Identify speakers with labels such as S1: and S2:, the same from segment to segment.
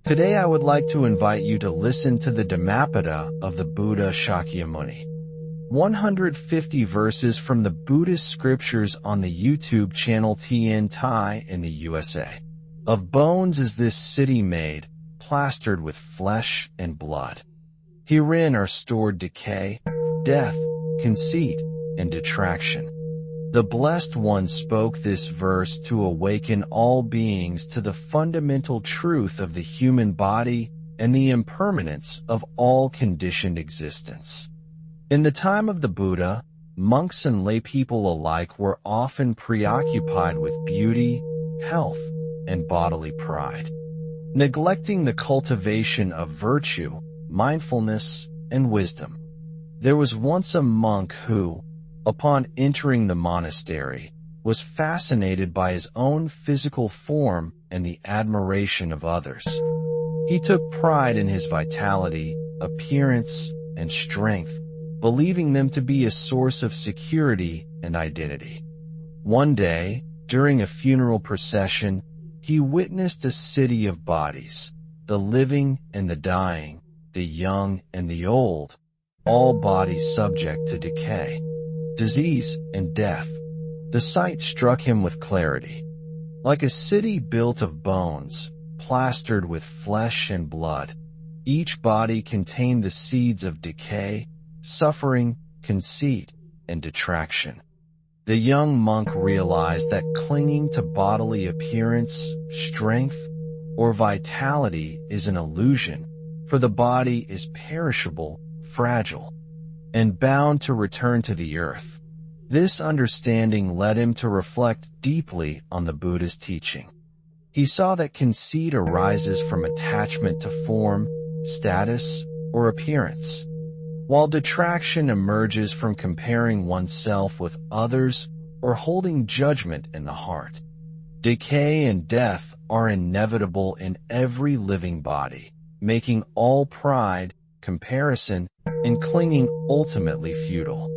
S1: Today I would like to invite you to listen to the Dhammapada of the Buddha Shakyamuni. 150 verses from the Buddhist scriptures on the YouTube channel Thien Thai in the USA. Of bones is this city made, plastered with flesh and blood. Herein are stored decay, death, conceit, and detraction. The Blessed One spoke this verse to awaken all beings to the fundamental truth of the human body and the impermanence of all conditioned existence. In the time of the Buddha, monks and laypeople alike were often preoccupied with beauty, health, and bodily pride, neglecting the cultivation of virtue, mindfulness, and wisdom. There was once a monk who, upon entering the monastery, was fascinated by his own physical form and the admiration of others. He took pride in his vitality, appearance, and strength, believing them to be a source of security and identity. One day, during a funeral procession, he witnessed a city of bodies, the living and the dying, the young and the old, all bodies subject to decay, disease, and death. The sight struck him with clarity. Like a city built of bones, plastered with flesh and blood, each body contained the seeds of decay, suffering, conceit, and detraction. The young monk realized that clinging to bodily appearance, strength, or vitality is an illusion, for the body is perishable, fragile, and bound to return to the earth. This understanding led him to reflect deeply on the Buddha's teaching. He saw that conceit arises from attachment to form, status, or appearance, while detraction emerges from comparing oneself with others or holding judgment in the heart. Decay and death are inevitable in every living body, making all pride, comparison, and clinging ultimately futile.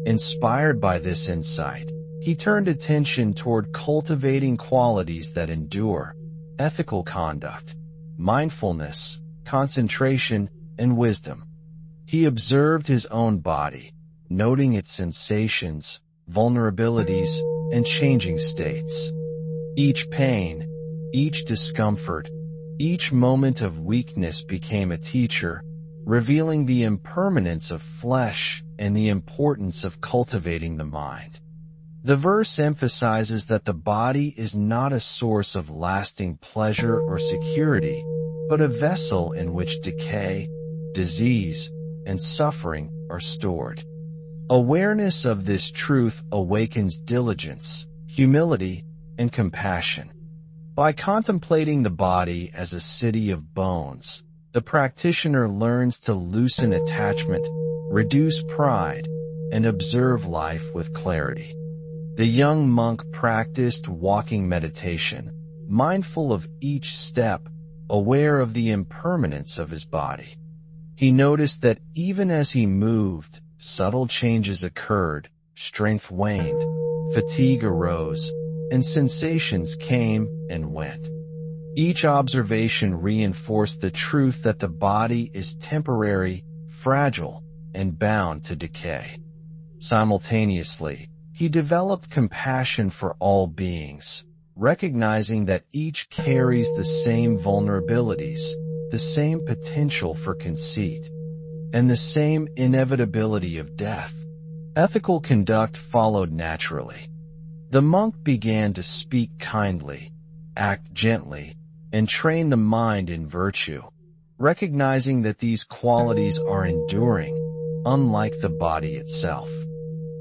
S1: Inspired by this insight, he turned attention toward cultivating qualities that endure: ethical conduct, mindfulness, concentration, and wisdom. He observed his own body, noting its sensations, vulnerabilities, and changing states. Each pain, each discomfort, each moment of weakness became a teacher, revealing the impermanence of flesh and the importance of cultivating the mind. The verse emphasizes that the body is not a source of lasting pleasure or security, but a vessel in which decay, disease, and suffering are stored. Awareness of this truth awakens diligence, humility, and compassion. By contemplating the body as a city of bones, the practitioner learns to loosen attachment, reduce pride, and observe life with clarity. The young monk practiced walking meditation, mindful of each step, aware of the impermanence of his body. He noticed that even as he moved, subtle changes occurred, strength waned, fatigue arose, and sensations came and went. Each observation reinforced the truth that the body is temporary, fragile, and bound to decay. Simultaneously, he developed compassion for all beings, recognizing that each carries the same vulnerabilities, the same potential for conceit, and the same inevitability of death. Ethical conduct followed naturally. The monk began to speak kindly, act gently, and train the mind in virtue, recognizing that these qualities are enduring, unlike the body itself.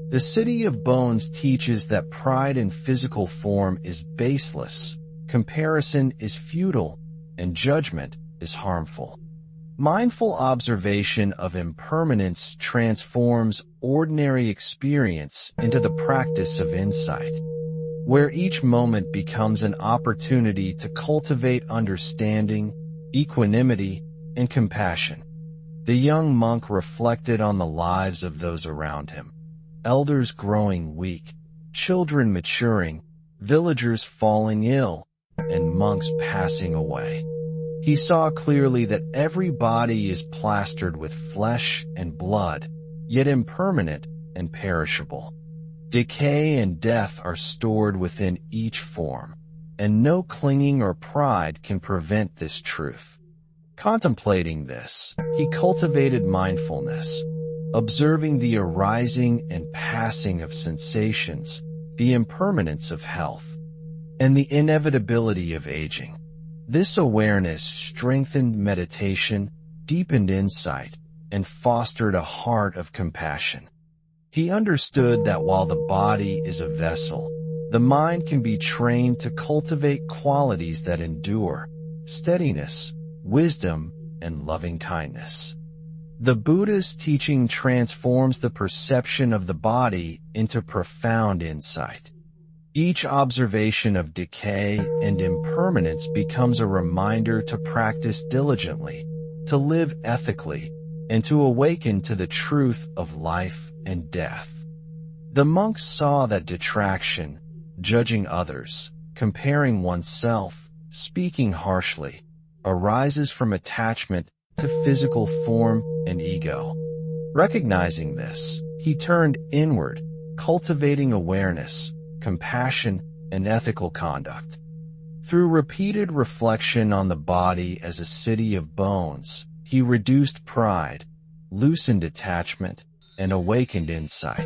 S1: The city of bones teaches that pride in physical form is baseless, comparison is futile, and judgment is harmful. Mindful observation of impermanence transforms ordinary experience into the practice of insight, where each moment becomes an opportunity to cultivate understanding, equanimity, and compassion. The young monk reflected on the lives of those around him, elders growing weak, children maturing, villagers falling ill, and monks passing away. He saw clearly that every body is plastered with flesh and blood, yet impermanent and perishable. Decay and death are stored within each form, and no clinging or pride can prevent this truth. Contemplating this, he cultivated mindfulness, observing the arising and passing of sensations, the impermanence of health, and the inevitability of aging. This awareness strengthened meditation, deepened insight, and fostered a heart of compassion. He understood that while the body is a vessel, the mind can be trained to cultivate qualities that endure: steadiness, wisdom, and loving-kindness. The Buddha's teaching transforms the perception of the body into profound insight. Each observation of decay and impermanence becomes a reminder to practice diligently, to live ethically, and to awaken to the truth of life and death. The monks saw that detraction, judging others, comparing oneself, speaking harshly, arises from attachment to physical form and ego. Recognizing this, he turned inward, cultivating awareness, compassion, and ethical conduct. Through repeated reflection on the body as a city of bones, he reduced pride, loosened attachment, and awakened insight.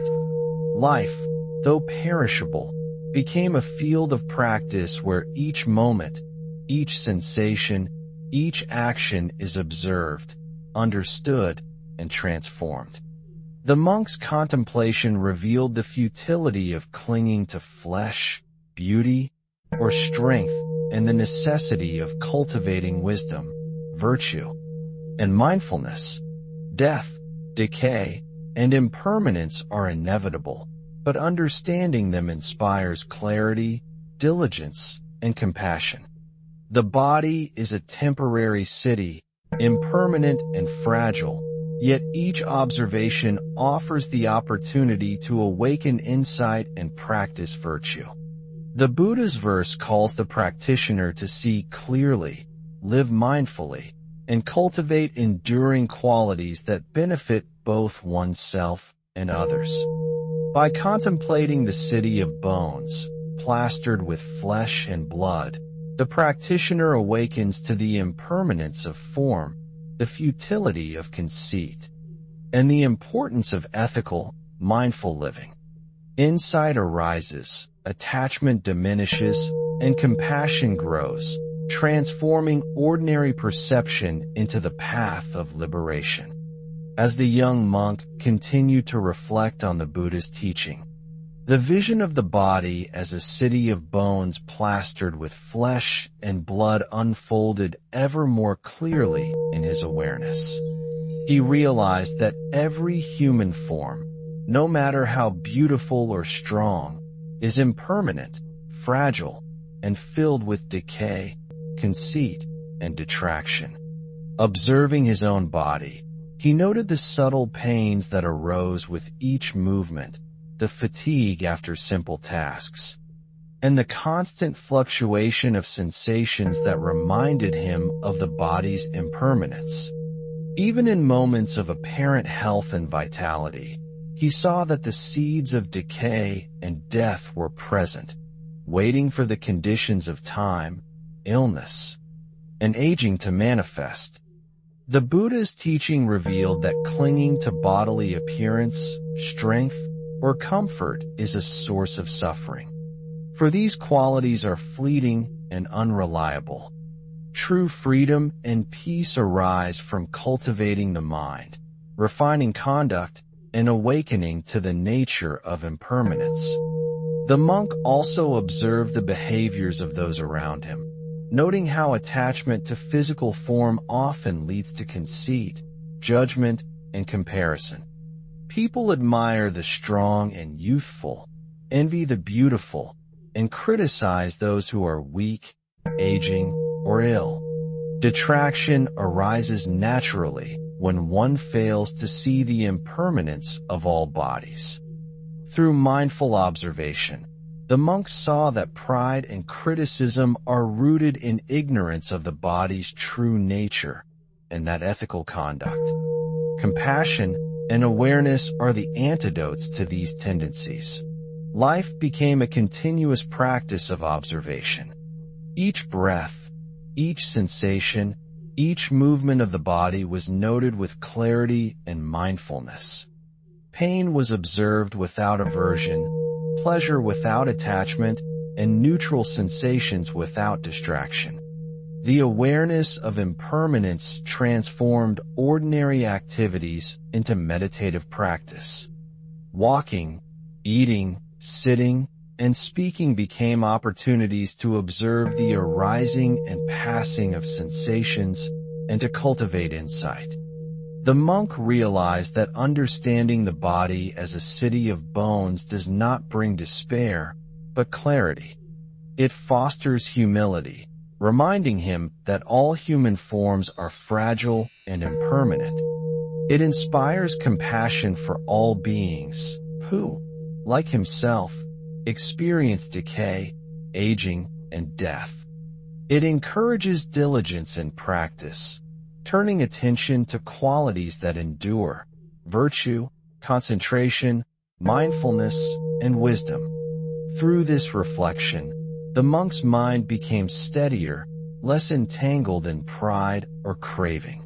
S1: Life, though perishable, became a field of practice where each moment, each sensation, each action is observed, understood, and transformed. The monk's contemplation revealed the futility of clinging to flesh, beauty, or strength, and the necessity of cultivating wisdom, virtue, and mindfulness. Death, decay, and impermanence are inevitable, but understanding them inspires clarity, diligence, and compassion. The body is a temporary city, impermanent and fragile, yet each observation offers the opportunity to awaken insight and practice virtue. The Buddha's verse calls the practitioner to see clearly, live mindfully, and cultivate enduring qualities that benefit both oneself and others. By contemplating the city of bones, plastered with flesh and blood, the practitioner awakens to the impermanence of form, the futility of conceit, and the importance of ethical, mindful living. Insight arises, attachment diminishes, and compassion grows, transforming ordinary perception into the path of liberation. As the young monk continued to reflect on the Buddha's teaching, the vision of the body as a city of bones plastered with flesh and blood unfolded ever more clearly in his awareness. He realized that every human form, no matter how beautiful or strong, is impermanent, fragile, and filled with decay, conceit, and detraction. Observing his own body, he noted the subtle pains that arose with each movement, the fatigue after simple tasks, and the constant fluctuation of sensations that reminded him of the body's impermanence. Even in moments of apparent health and vitality, he saw that the seeds of decay and death were present, waiting for the conditions of time, illness, and aging to manifest. The Buddha's teaching revealed that clinging to bodily appearance, strength, or comfort is a source of suffering, for these qualities are fleeting and unreliable. True freedom and peace arise from cultivating the mind, refining conduct, and awakening to the nature of impermanence. The monk also observed the behaviors of those around him, noting how attachment to physical form often leads to conceit, judgment, and comparison. People admire the strong and youthful, envy the beautiful, and criticize those who are weak, aging, or ill. Detraction arises naturally when one fails to see the impermanence of all bodies. Through mindful observation, The monk saw that pride and criticism are rooted in ignorance of the body's true nature, and that ethical conduct, compassion, and awareness are the antidotes to these tendencies. Life became a continuous practice of observation. Each breath, each sensation, each movement of the body was noted with clarity and mindfulness. Pain was observed without aversion, pleasure without attachment, and neutral sensations without distraction. The awareness of impermanence transformed ordinary activities into meditative practice. Walking, eating, sitting, and speaking became opportunities to observe the arising and passing of sensations and to cultivate insight. The monk realized that understanding the body as a city of bones does not bring despair, but clarity. It fosters humility, reminding him that all human forms are fragile and impermanent. It inspires compassion for all beings who, like himself, experience decay, aging, and death. It encourages diligence in practice, turning attention to qualities that endure: virtue, concentration, mindfulness, and wisdom. Through this reflection, the monk's mind became steadier, less entangled in pride or craving.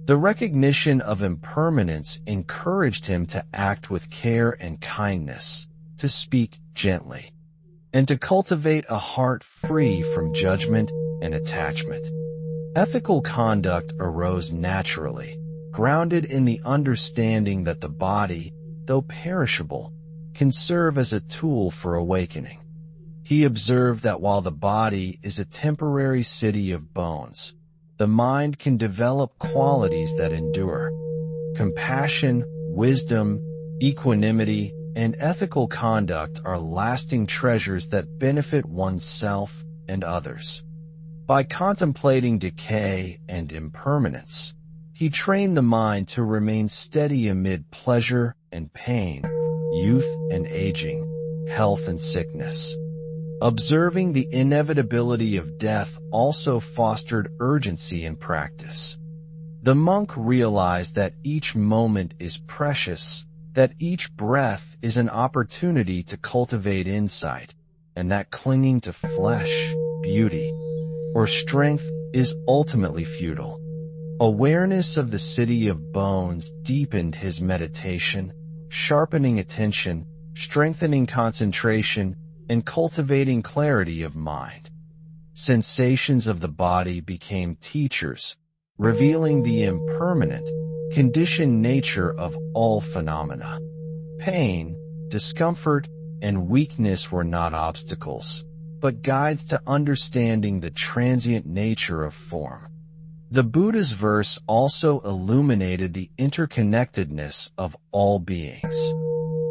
S1: The recognition of impermanence encouraged him to act with care and kindness, to speak gently, and to cultivate a heart free from judgment and attachment. Ethical conduct arose naturally, grounded in the understanding that the body, though perishable, can serve as a tool for awakening. He observed that while the body is a temporary city of bones, the mind can develop qualities that endure. Compassion, wisdom, equanimity, and ethical conduct are lasting treasures that benefit oneself and others. By contemplating decay and impermanence, he trained the mind to remain steady amid pleasure and pain, youth and aging, health and sickness. Observing the inevitability of death also fostered urgency in practice. The monk realized that each moment is precious, that each breath is an opportunity to cultivate insight, and that clinging to flesh, beauty, or strength is ultimately futile. Awareness of the city of bones deepened his meditation, sharpening attention, strengthening concentration, and cultivating clarity of mind. Sensations of the body became teachers, revealing the impermanent, conditioned nature of all phenomena. Pain, discomfort, and weakness were not obstacles, but guides to understanding the transient nature of form. The Buddha's verse also illuminated the interconnectedness of all beings.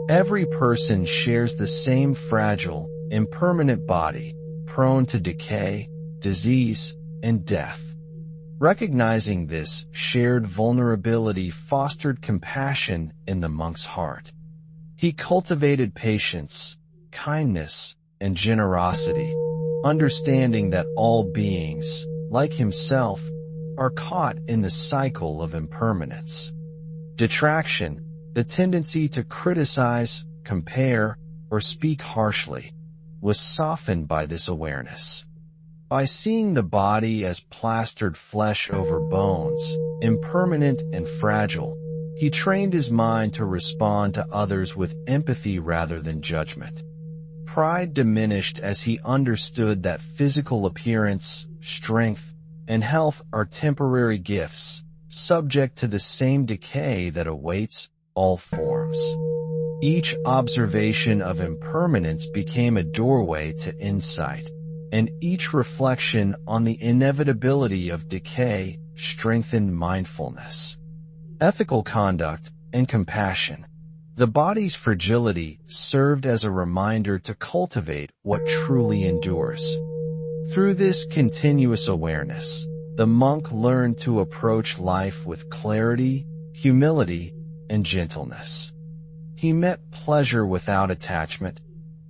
S1: Every person shares the same fragile, impermanent body, prone to decay, disease, and death. Recognizing this shared vulnerability fostered compassion in the monk's heart. He cultivated patience, kindness, and generosity, understanding that all beings, like himself, are caught in the cycle of impermanence. Detraction, the tendency to criticize, compare, or speak harshly, was softened by this awareness. By seeing the body as plastered flesh over bones, impermanent and fragile, he trained his mind to respond to others with empathy rather than judgment. Pride diminished as he understood that physical appearance, strength, and health are temporary gifts, subject to the same decay that awaits all forms. Each observation of impermanence became a doorway to insight, and each reflection on the inevitability of decay strengthened mindfulness, ethical conduct, and compassion. The body's fragility served as a reminder to cultivate what truly endures. Through this continuous awareness, the monk learned to approach life with clarity, humility, and gentleness. He met pleasure without attachment,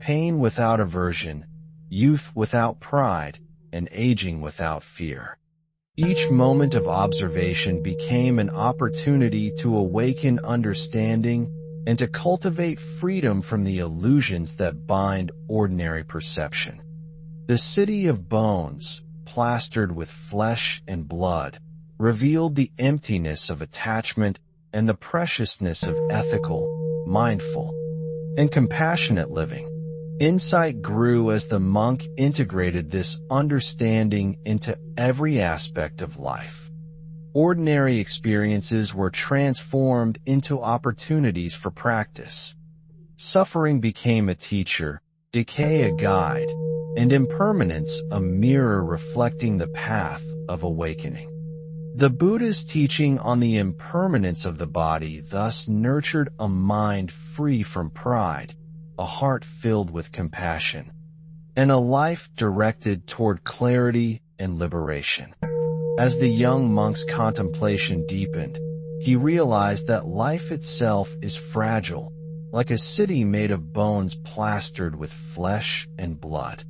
S1: pain without aversion, youth without pride, and aging without fear. Each moment of observation became an opportunity to awaken understanding and to cultivate freedom from the illusions that bind ordinary perception. The city of bones, plastered with flesh and blood, revealed the emptiness of attachment and the preciousness of ethical, mindful, and compassionate living. Insight grew as the monk integrated this understanding into every aspect of life. Ordinary experiences were transformed into opportunities for practice. Suffering became a teacher, decay a guide, and impermanence a mirror reflecting the path of awakening. The Buddha's teaching on the impermanence of the body thus nurtured a mind free from pride, a heart filled with compassion, and a life directed toward clarity and liberation. As the young monk's contemplation deepened, he realized that life itself is fragile, like a city made of bones plastered with flesh and blood.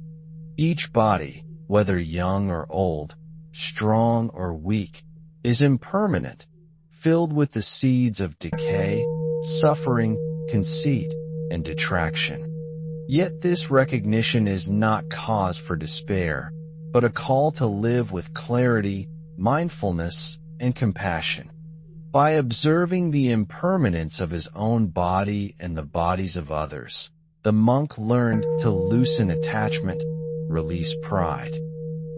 S1: Each body, whether young or old, strong or weak, is impermanent, filled with the seeds of decay, suffering, conceit, and detraction. Yet this recognition is not cause for despair, but a call to live with clarity, mindfulness, and compassion. By observing the impermanence of his own body and the bodies of others, the monk learned to loosen attachment, release pride,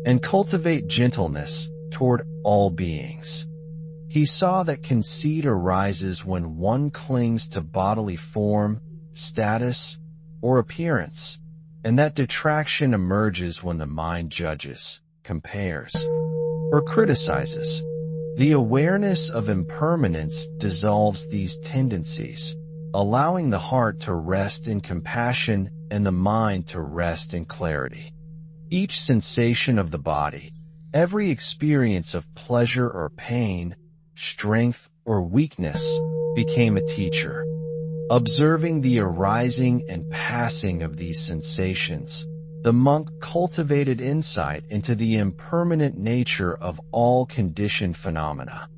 S1: and cultivate gentleness toward all beings. He saw that conceit arises when one clings to bodily form, status, or appearance, and that detraction emerges when the mind judges, compares, or criticizes. The awareness of impermanence dissolves these tendencies, allowing the heart to rest in compassion and the mind to rest in clarity. Each sensation of the body, every experience of pleasure or pain, strength or weakness, became a teacher. Observing the arising and passing of these sensations, the monk cultivated insight into the impermanent nature of all conditioned phenomena.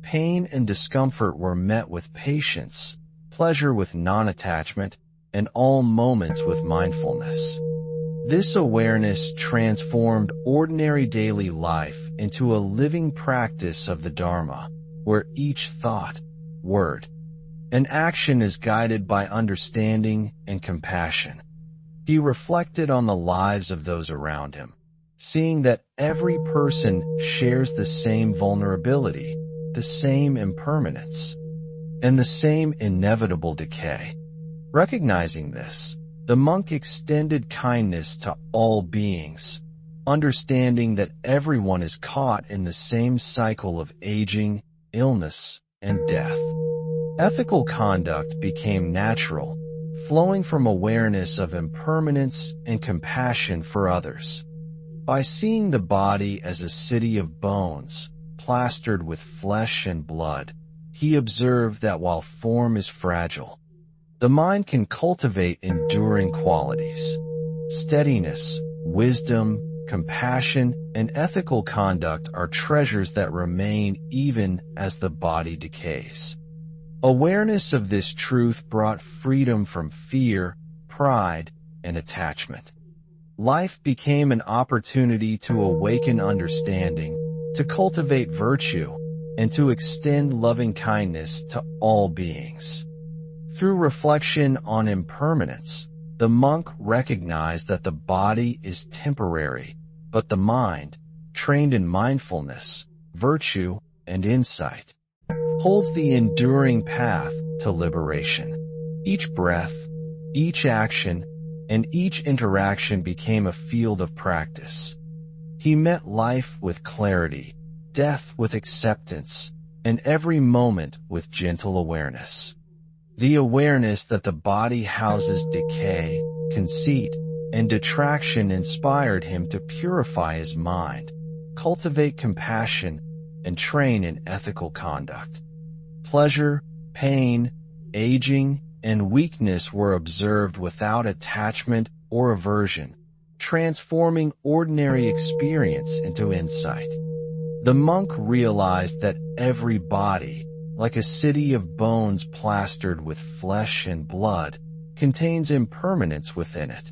S1: Pain and discomfort were met with patience, pleasure with non-attachment, and all moments with mindfulness. This awareness transformed ordinary daily life into a living practice of the Dharma, where each thought, word, and action is guided by understanding and compassion. He reflected on the lives of those around him, seeing that every person shares the same vulnerability, the same impermanence, and the same inevitable decay. Recognizing this, the monk extended kindness to all beings, understanding that everyone is caught in the same cycle of aging, illness, and death. Ethical conduct became natural, flowing from awareness of impermanence and compassion for others. By seeing the body as a city of bones, plastered with flesh and blood, he observed that while form is fragile, the mind can cultivate enduring qualities. Steadiness, wisdom, compassion, and ethical conduct are treasures that remain even as the body decays. Awareness of this truth brought freedom from fear, pride, and attachment. Life became an opportunity to awaken understanding, to cultivate virtue, and to extend loving kindness to all beings. Through reflection on impermanence, the monk recognized that the body is temporary, but the mind, trained in mindfulness, virtue, and insight, holds the enduring path to liberation. Each breath, each action, and each interaction became a field of practice. He met life with clarity, death with acceptance, and every moment with gentle awareness. The awareness that the body houses decay, conceit, and detraction inspired him to purify his mind, cultivate compassion, and train in ethical conduct. Pleasure, pain, aging, and weakness were observed without attachment or aversion, transforming ordinary experience into insight. The monk realized that every body, like a city of bones plastered with flesh and blood, contains impermanence within it.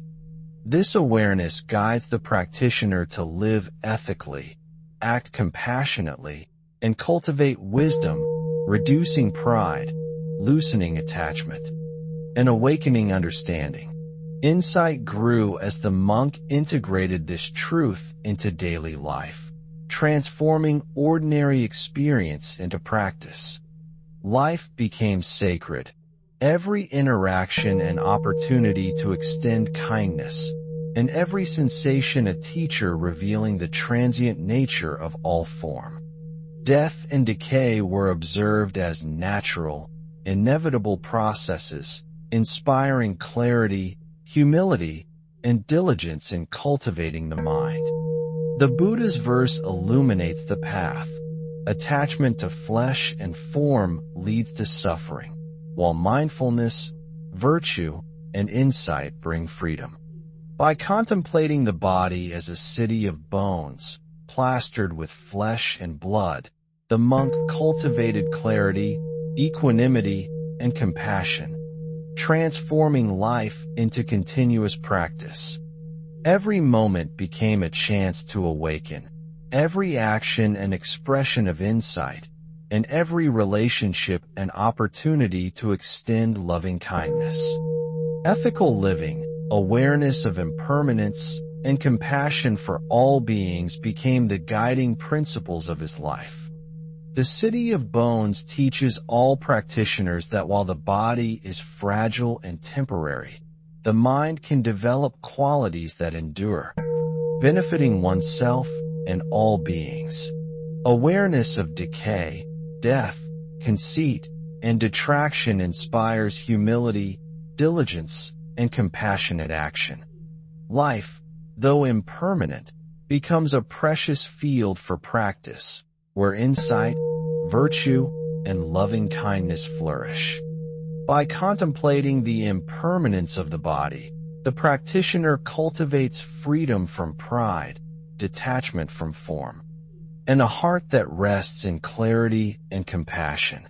S1: This awareness guides the practitioner to live ethically, act compassionately, and cultivate wisdom, reducing pride, loosening attachment, and awakening understanding. Insight grew as the monk integrated this truth into daily life, transforming ordinary experience into practice. Life became sacred. Every interaction an opportunity to extend kindness, and every sensation a teacher revealing the transient nature of all form. Death and decay were observed as natural, inevitable processes, inspiring clarity, humility, and diligence in cultivating the mind. The Buddha's verse illuminates the path. Attachment to flesh and form leads to suffering, while mindfulness, virtue, and insight bring freedom. By contemplating the body as a city of bones, plastered with flesh and blood, the monk cultivated clarity, equanimity, and compassion, transforming life into continuous practice. Every moment became a chance to awaken, every action an expression of insight, and every relationship an opportunity to extend loving kindness. Ethical living, awareness of impermanence, and compassion for all beings became the guiding principles of his life. The City of Bones teaches all practitioners that while the body is fragile and temporary, the mind can develop qualities that endure, benefiting oneself and all beings. Awareness of decay, death, conceit, and detraction inspires humility, diligence, and compassionate action. Life, though impermanent, becomes a precious field for practice, where insight, virtue, and loving kindness flourish. By contemplating the impermanence of the body, the practitioner cultivates freedom from pride, detachment from form, and a heart that rests in clarity and compassion.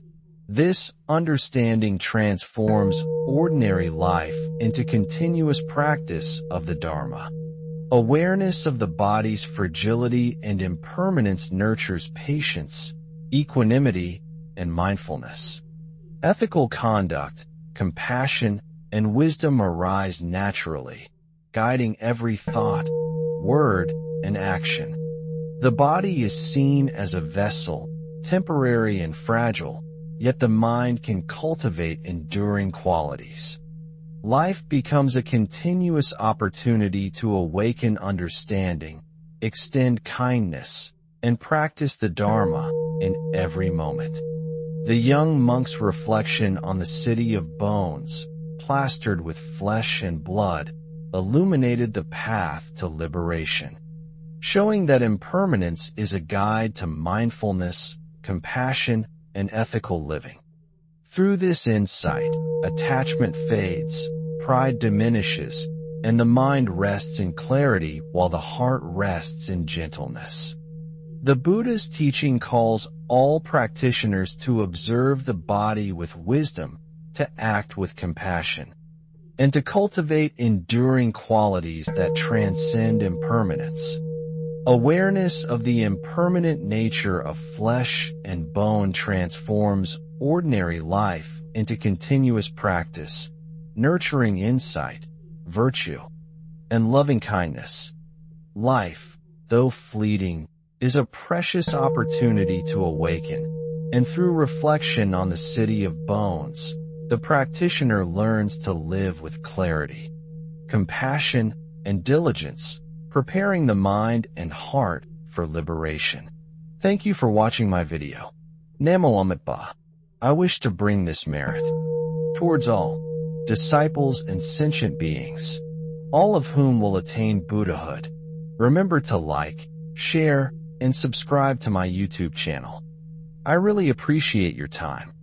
S1: This understanding transforms ordinary life into continuous practice of the Dharma. Awareness of the body's fragility and impermanence nurtures patience, equanimity, and mindfulness. Ethical conduct, compassion, and wisdom arise naturally, guiding every thought, word, and action. The body is seen as a vessel, temporary and fragile, yet the mind can cultivate enduring qualities. Life becomes a continuous opportunity to awaken understanding, extend kindness, and practice the Dharma in every moment. The young monk's reflection on the City of Bones, plastered with flesh and blood, illuminated the path to liberation, showing that impermanence is a guide to mindfulness, compassion, and ethical living. Through this insight, attachment fades, pride diminishes, and the mind rests in clarity while the heart rests in gentleness. The Buddha's teaching calls all practitioners to observe the body with wisdom, to act with compassion, and to cultivate enduring qualities that transcend impermanence. Awareness of the impermanent nature of flesh and bone transforms ordinary life into continuous practice, nurturing insight, virtue, and loving kindness. Life, though fleeting, is a precious opportunity to awaken, and through reflection on the City of Bones, the practitioner learns to live with clarity, compassion, and diligence, preparing the mind and heart for liberation. Thank you for watching my video. Namo Amitabha. I wish to bring this merit towards all disciples and sentient beings, all of whom will attain Buddhahood. Remember to like, share, and subscribe to my YouTube channel. I really appreciate your time.